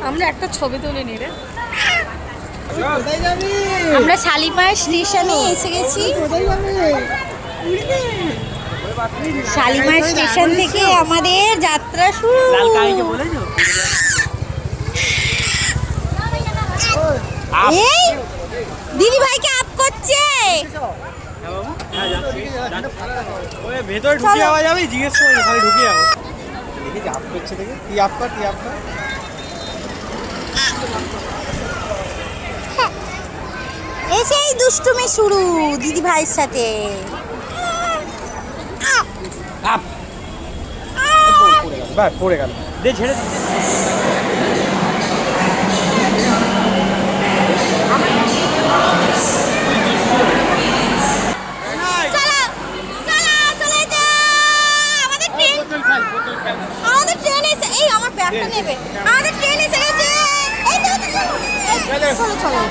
আমরা একটা ছবি তুলে নি রে। আমরা শালিমার স্টেশনে এসে গেছি। শালিমার স্টেশন থেকে আমাদের যাত্রা শুরু। এই দিদি ভাইকে আপ করছে। ভেতরে ঢুকে যাওয়া যাবে, জিজ্ঞেস করে খালি ঢুকে যাবো। দেখি যে আপ করছে, দেখে তুই আপ কর, তুই আপ কর। এসেই দুষ্টুমি শুরু দিদি ভাইয়ের সাথে। পড়ে গেল, দে ছেড়ে দে। আমাদের ট্রেন এসে, এই আমার ব্যাগটা নেবে। আমাদের ট্রেন এসে গেছে। এই চলো চলো।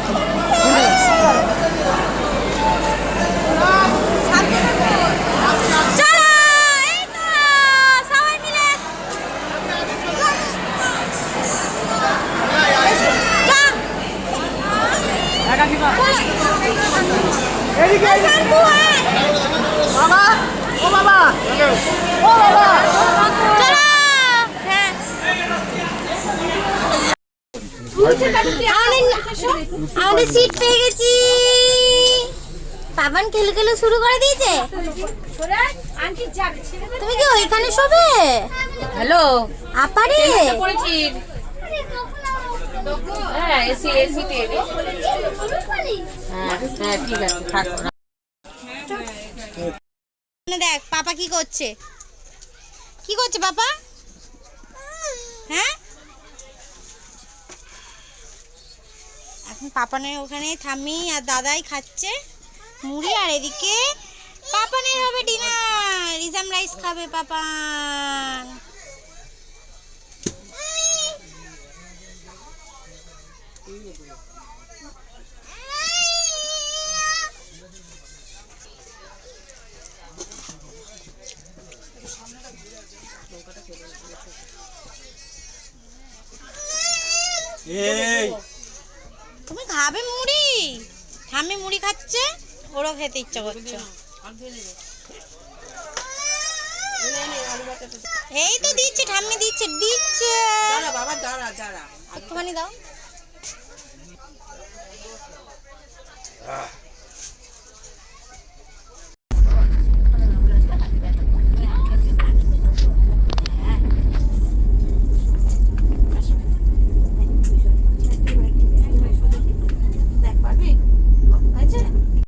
চলো এই তো সবাই মিলে। বাবা, ও বাবা, ও বাবা, আমাদের সিট পেয়ে গেছি। পাবন খেলে খেলে শুরু করে দিয়েছে। তুমি কি ওইখানে শোবে? হ্যালো আপারে হ্যাঁ এসি এসি তে হ্যাঁ ঠিক আছে থাক। দেখ পাপা কি করছে। কি করছে পাপা? হ্যাঁ এখন পাপানের ওখানে ঠাম্মি আর দাদাই খাচ্ছে মুড়ি, আর এদিকে পাপানের হবে ডিনার। রিজাম রাইস খাবে পাপান। এই তুমি খাবে মুড়ি? ঠাম্মি মুড়ি খাচ্ছে, ওরও খেতে ইচ্ছা করছে। এই তো দিচ্ছে, ঠাম্মি দিচ্ছে দিচ্ছে। বাবা দাঁড়া দাঁড়া একটুখানি দাও।